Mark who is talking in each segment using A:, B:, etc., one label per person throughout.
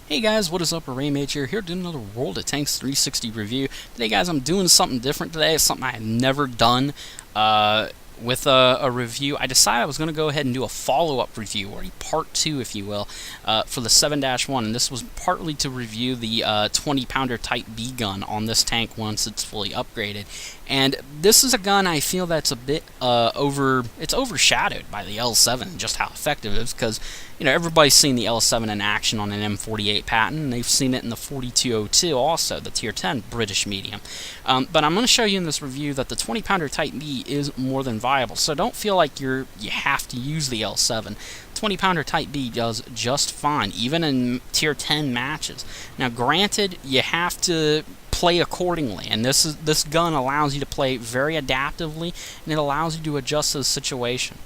A: Hey guys, what is up? Raymage here doing another World of Tanks 360 review. Today guys, I'm doing something different today. It's something I had never done with a review. I decided I was going to go ahead and do a follow-up review, or a part 2 if you will, for the 7-1, and this was partly to review the 20-pounder Type B gun on this tank once it's fully upgraded. And this is a gun I feel that's a bit overshadowed by the L7 and just how effective it is, because everybody's seen the L7 in action on an M48 Patton, and they've seen it in the 4202 also, the Tier 10 British medium. But I'm going to show you in this review that the 20-pounder Type B is more than viable, so don't feel like you have to use the L7. 20-pounder Type B does just fine, even in Tier 10 matches. Now granted, you have to play accordingly, and this gun allows you to play very adaptively, and it allows you to adjust to the situation.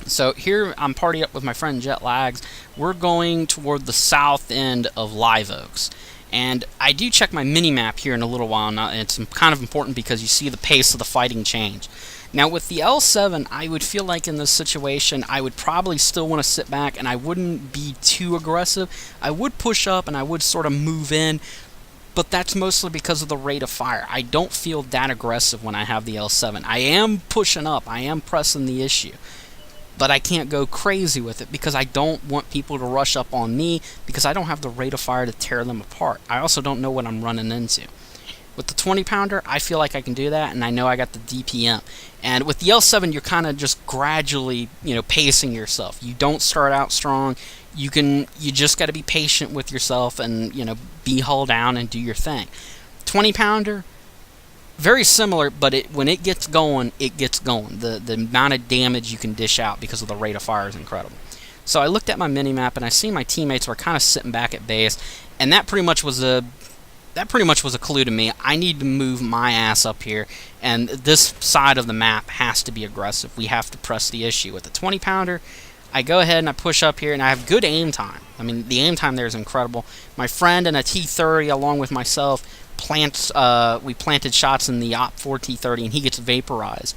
A: So here I'm partying up with my friend Jet Lags. We're going toward the south end of Live Oaks, and I do check my mini-map here in a little while now, and it's kind of important because you see the pace of the fighting change. Now with the L7, I would feel like in this situation I would probably still want to sit back, and I wouldn't be too aggressive. I would push up and I would sort of move in, but that's mostly because of the rate of fire. I don't feel that aggressive when I have the L7. I am pushing up, I am pressing the issue, but I can't go crazy with it because I don't want people to rush up on me, because I don't have the rate of fire to tear them apart. I also don't know what I'm running into. With the 20-pounder, I feel like I can do that, and I know I got the DPM. And with the L7, you're kind of just gradually, pacing yourself. You don't start out strong. You just got to be patient with yourself and, be hull down and do your thing. 20-pounder, very similar, but when it gets going, it gets going. The amount of damage you can dish out because of the rate of fire is incredible. So I looked at my mini-map, and I see my teammates were kind of sitting back at base, and that pretty much was a clue to me. I need to move my ass up here, and this side of the map has to be aggressive. We have to press the issue. With the 20-pounder, I go ahead and I push up here, and I have good aim time. I mean, the aim time there is incredible. My friend and a T30, along with myself, we planted shots in the Op4 T30, and he gets vaporized.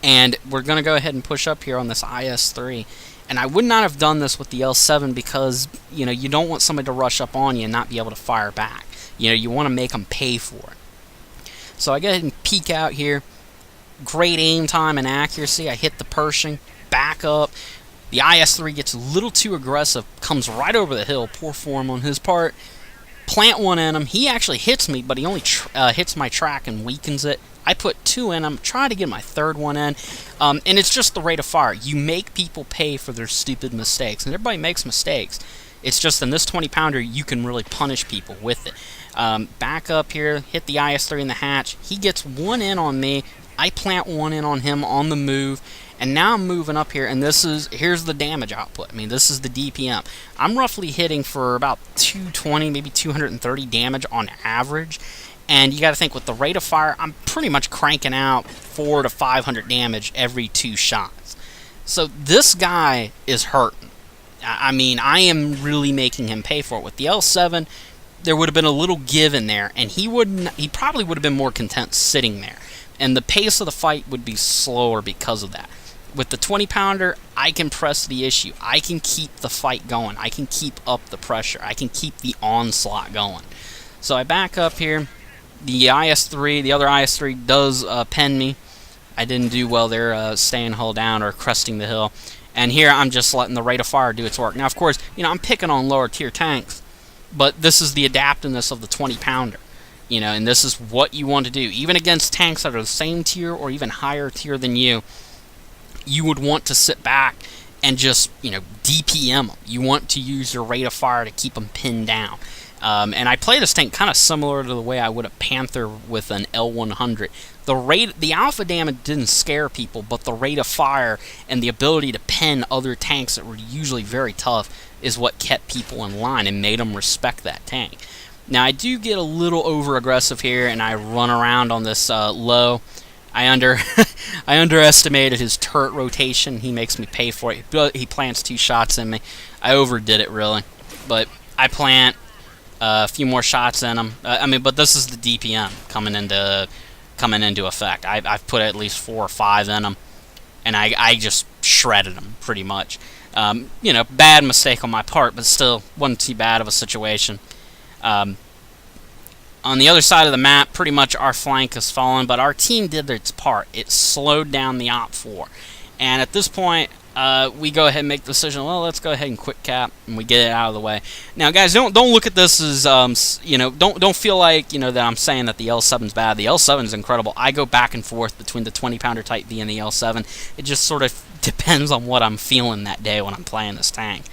A: And we're going to go ahead and push up here on this IS3. And I would not have done this with the L7 because, you don't want somebody to rush up on you and not be able to fire back. You want to make them pay for it. So I go ahead and peek out here. Great aim time and accuracy. I hit the Pershing, back up. The IS-3 gets a little too aggressive, comes right over the hill. Poor form on his part. Plant one in him. He actually hits me, but he only hits my track and weakens it. I put two in him, try to get my third one in, and it's just the rate of fire. You make people pay for their stupid mistakes, and everybody makes mistakes. It's just in this 20-pounder, you can really punish people with it. Back up here, hit the IS-3 in the hatch. He gets one in on me. I plant one in on him on the move, and now I'm moving up here, and here's the damage output. I mean, this is the DPM. I'm roughly hitting for about 220, maybe 230 damage on average, and you got to think with the rate of fire, I'm pretty much cranking out 400 to 500 damage every 2 shots. So this guy is hurting. I mean, I am really making him pay for it. With the L7, there would have been a little give in there, and he probably would have been more content sitting there. And the pace of the fight would be slower because of that. With the 20-pounder, I can press the issue. I can keep the fight going. I can keep up the pressure. I can keep the onslaught going. So I back up here. The IS-3, the other IS-3 does pen me. I didn't do well there staying hull down or cresting the hill. And here I'm just letting the rate of fire do its work. Now, of course, I'm picking on lower tier tanks, but this is the adaptiveness of the 20-pounder. And this is what you want to do. Even against tanks that are the same tier or even higher tier than you would want to sit back and just, DPM them. You want to use your rate of fire to keep them pinned down. And I play this tank kind of similar to the way I would a Panther with an L100. The alpha damage didn't scare people, but the rate of fire and the ability to pin other tanks that were usually very tough is what kept people in line and made them respect that tank. Now I do get a little over aggressive here, and I run around on this low. I underestimated his turret rotation. He makes me pay for it. He plants 2 shots in me. I overdid it really, but I plant a few more shots in him. But this is the DPM coming into effect. I've put at least 4 or 5 in him, and I just shredded him pretty much. You know, bad mistake on my part, but still wasn't too bad of a situation. On the other side of the map, pretty much our flank has fallen, but our team did its part. It slowed down the Op-4. And at this point, we go ahead and make the decision, well, let's go ahead and quick cap, and we get it out of the way. Now, guys, don't look at this as, you know, don't feel like, you know, that I'm saying that the L7's bad. The L7's incredible. I go back and forth between the 20-pounder Type V and the L7. It just sort of depends on what I'm feeling that day when I'm playing this tank.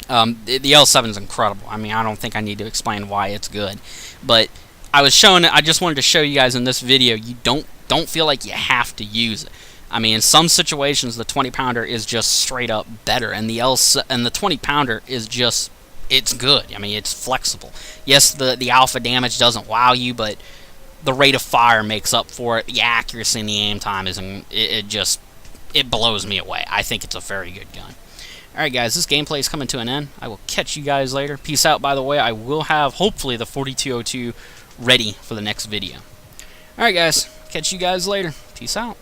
A: The L7's incredible. I mean, I don't think I need to explain why it's good, but I just wanted to show you guys in this video, you don't feel like you have to use it. I mean, in some situations, the 20-pounder is just straight up better, and the 20-pounder is just, it's good. I mean, it's flexible. Yes, the alpha damage doesn't wow you, but the rate of fire makes up for it. The accuracy and the aim time it blows me away. I think it's a very good gun. Alright, guys, this gameplay is coming to an end. I will catch you guys later. Peace out, by the way. I will have, hopefully, the 4202 ready for the next video. Alright, guys, catch you guys later. Peace out.